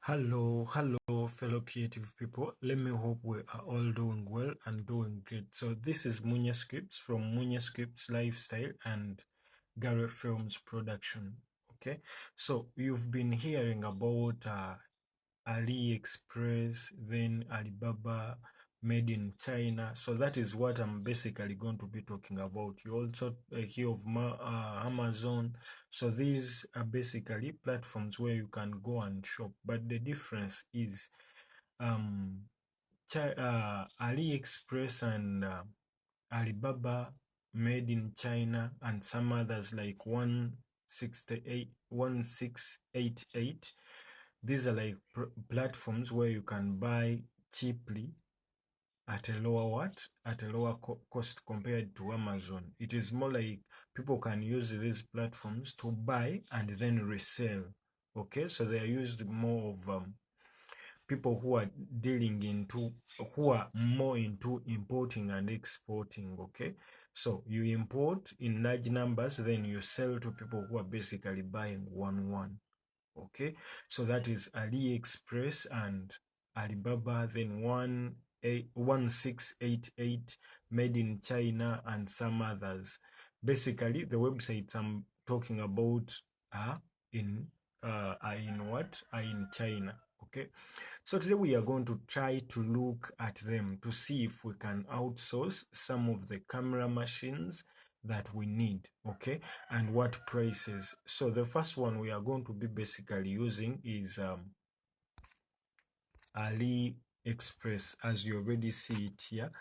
Hello, fellow creative people. Let me hope we are all doing well and doing great. So this is Munya Scripts from Munya Scripts Lifestyle and Gary Films Production. Okay, so you've been hearing about Aliexpress, then Alibaba, made in China. So that is what I'm basically going to be talking about. You also hear of Amazon. So these are basically platforms where you can go and shop. But the difference is AliExpress and Alibaba, made in China, and some others like 1688. These are like platforms where you can buy cheaply at a lower cost compared to Amazon. It is more like people can use these platforms to buy and then resell. Okay, so they are used more of people who are who are more into importing and exporting. Okay, so you import in large numbers, then you sell to people who are basically buying one. Okay, so that is AliExpress and Alibaba, then 1688, made in China, and some others. Basically, the websites I'm talking about are in China. Okay, so today we are going to try to look at them to see if we can outsource some of the camera machines that we need, okay, and what prices. So the first one we are going to be basically using is AliExpress. As you already see it here,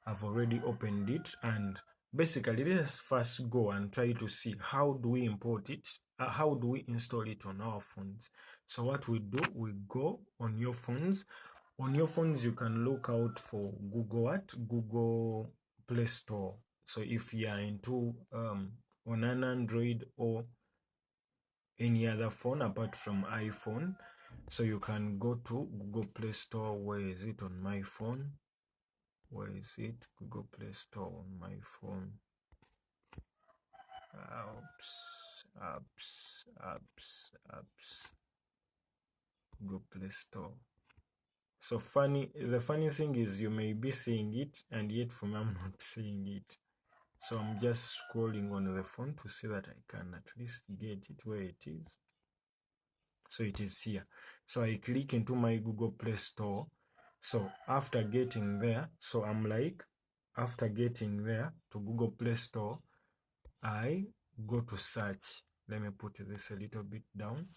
I've already opened it, and basically let's first go and try to see how do we import it, how do we install it on our phones. So what we do, we go on your phones. On your phones you can look out for Google Play Store. So if you are into on an Android or any other phone apart from iPhone, so you can go to Google Play Store. Where is it on my phone? Where is it? Google Play Store on my phone. Apps. Google Play Store. So the funny thing is you may be seeing it and yet for me I'm not seeing it. So I'm just scrolling on the phone to see that I can at least get it where it is. So it is here. So I click into my Google Play Store. So after getting there, so I'm like, after getting there to Google Play Store, I go to search. Let me put this a little bit down.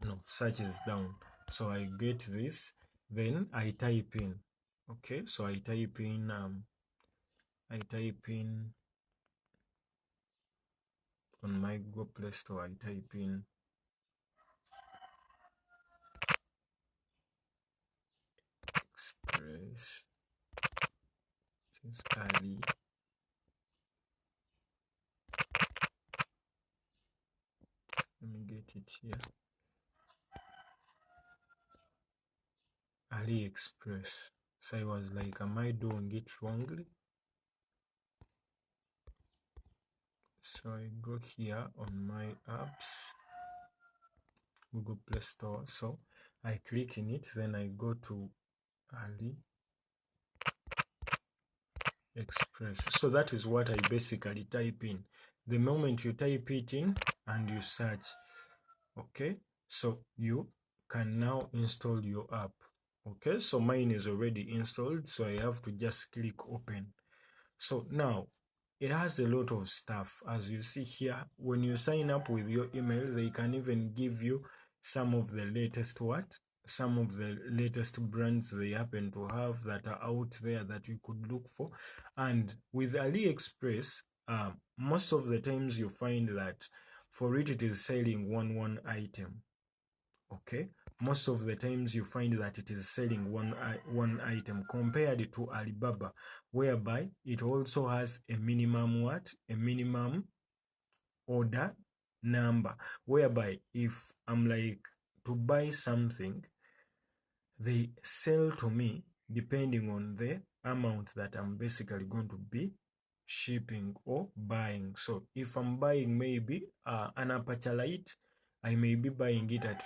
No, search is down. So I get this, then I type in. Okay, so I type in on my Google Play Store, I type in Express, which is Ali. Let me get it here. AliExpress. So I was like, am I doing it wrongly? So I go here on my apps, Google Play Store. So I click in it, then I go to AliExpress. So that is what I basically type in. The moment you type it in and you search, okay, so you can now install your app. Okay, so mine is already installed, so I have to just click open. So now it has a lot of stuff. As you see here, when you sign up with your email, they can even give you some of the latest brands they happen to have that are out there that you could look for. And with AliExpress, most of the times you find that for it is selling one item. Okay, most of the times you find that it is selling one item compared to Alibaba, whereby it also has a minimum order number, whereby if I'm like to buy something, they sell to me depending on the amount that I'm basically going to be shipping or buying. So if I'm buying maybe an aperture light, I may be buying it at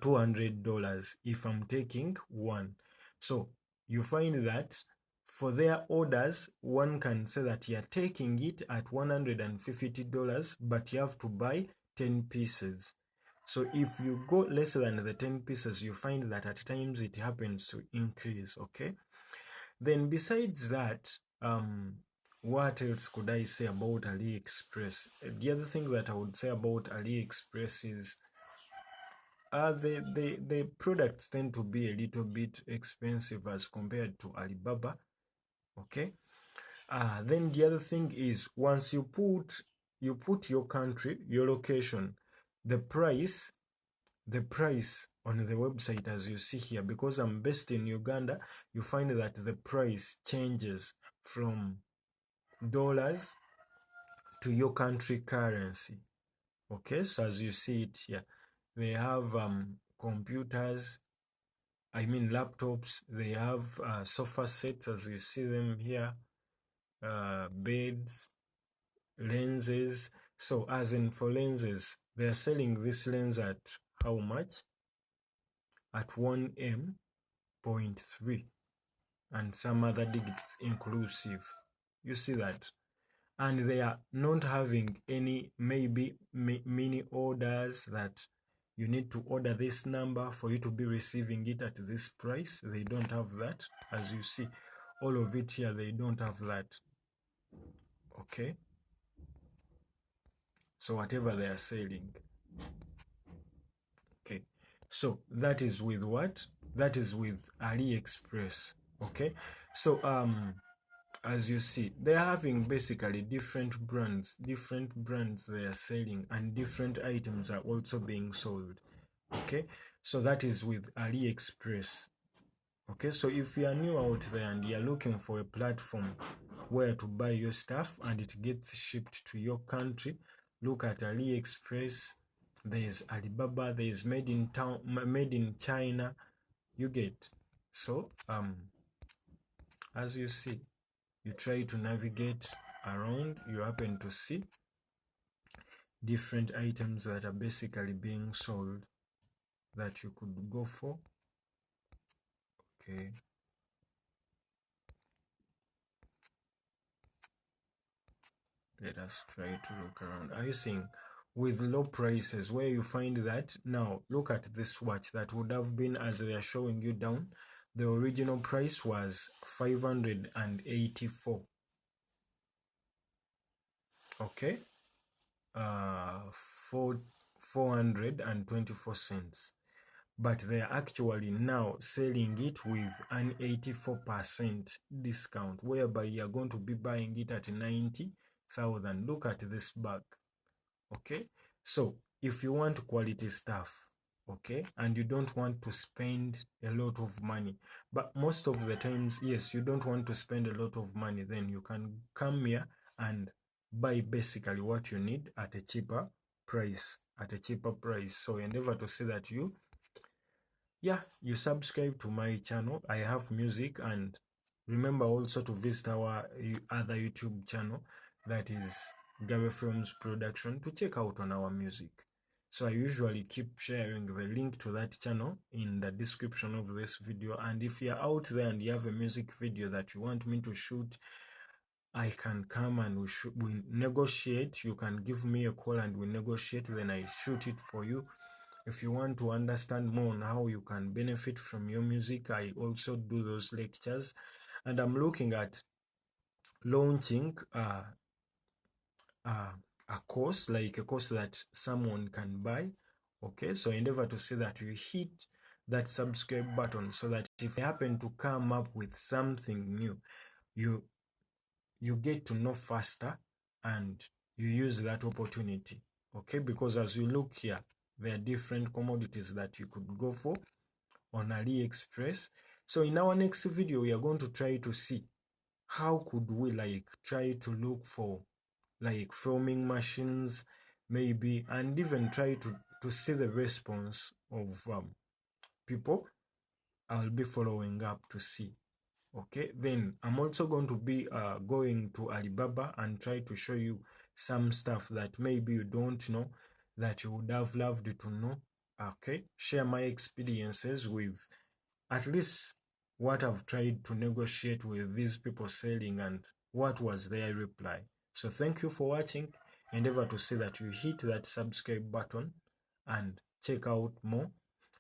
$200 if I'm taking one. So you find that for their orders, one can say that you're taking it at $150, but you have to buy 10 pieces. So if you go less than the 10 pieces, you find that at times it happens to increase, okay? Then besides that, what else could I say about Aliexpress? The other thing that I would say about Aliexpress is the products tend to be a little bit expensive as compared to Alibaba, okay? Then the other thing is once you put your country, your location, the price on the website, as you see here, because I'm based in Uganda, you find that the price changes from dollars to your country currency. Okay, so as you see it here, they have computers, I mean laptops, they have sofa sets as you see them here, beds, lenses. So as in for lenses, they are selling this lens at how much? At 1M.3 and some other digits inclusive. You see that? And they are not having any maybe mini orders that you need to order this number for you to be receiving it at this price. They don't have that. As you see, all of it here, they don't have that. Okay, so whatever they are selling, okay, so that is with what? That is with Aliexpress. Okay, so as you see, they're having basically different brands they are selling, and different items are also being sold. Okay, so that is with Aliexpress. Okay, so if you are new out there and you're looking for a platform where to buy your stuff and it gets shipped to your country, look at Aliexpress. There's Alibaba, there's made in China, you get. So as you see, you try to navigate around, you happen to see different items that are basically being sold that you could go for. Okay, let us try to look around. Are you seeing with low prices where you find that? Now look at this watch that would have been, as they are showing you down, the original price was 584. Okay, for 424 cents, but they are actually now selling it with an 84% discount, whereby you are going to be buying it at 90,000. Look at this bag. Okay, so if you want quality stuff, okay, and you don't want to spend a lot of money, but most of the times, yes, you don't want to spend a lot of money, then you can come here and buy basically what you need at a cheaper price, so endeavor to see that you subscribe to my channel. I have music, and remember also to visit our other YouTube channel, that is Gawe Films Production, to check out on our music. So I usually keep sharing the link to that channel in the description of this video, and if you're out there and you have a music video that you want me to shoot, I can come and we negotiate. You can give me a call and we negotiate, then I shoot it for you. If you want to understand more on how you can benefit from your music, I also do those lectures, and I'm looking at launching a course, like a course that someone can buy. Okay, so endeavor to see that you hit that subscribe button, so that if you happen to come up with something new, you get to know faster and you use that opportunity. Okay, because as you look here, there are different commodities that you could go for on Aliexpress. So in our next video, we are going to try to see how could we try to look for filming machines, maybe, and even try to see the response of people. I'll be following up to see. Okay, then I'm also going to be going to Alibaba and try to show you some stuff that maybe you don't know, that you would have loved to know okay, share my experiences with at least what I've tried to negotiate with these people selling and what was their reply. So thank you for watching. Endeavor to see that you hit that subscribe button and check out more.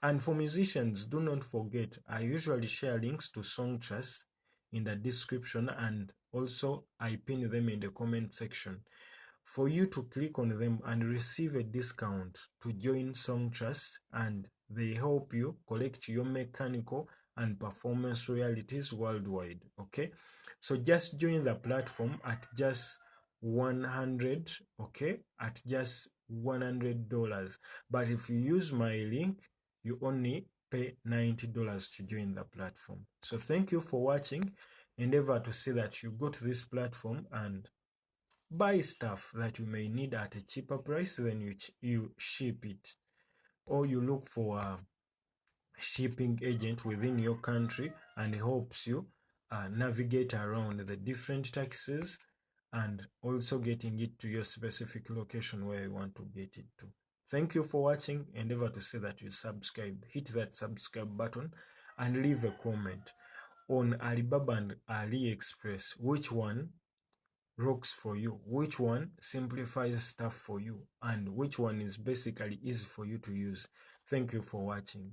And for musicians, do not forget, I usually share links to Songtrust in the description, and also I pin them in the comment section for you to click on them and receive a discount to join Songtrust, and they help you collect your mechanical and performance royalties worldwide. Okay, so just join the platform at just 100, okay, at just $100. But if you use my link, you only pay $90 to join the platform. So thank you for watching. Endeavor to see that you go to this platform and buy stuff that you may need at a cheaper price, then you ship it, or you look for a shipping agent within your country and helps you navigate around the different taxes and also getting it to your specific location where you want to get it to. Thank you for watching. Endeavor to say that you subscribe, hit that subscribe button and leave a comment on Alibaba and Aliexpress. Which one rocks for you, which one simplifies stuff for you, and which one is basically easy for you to use? Thank you for watching.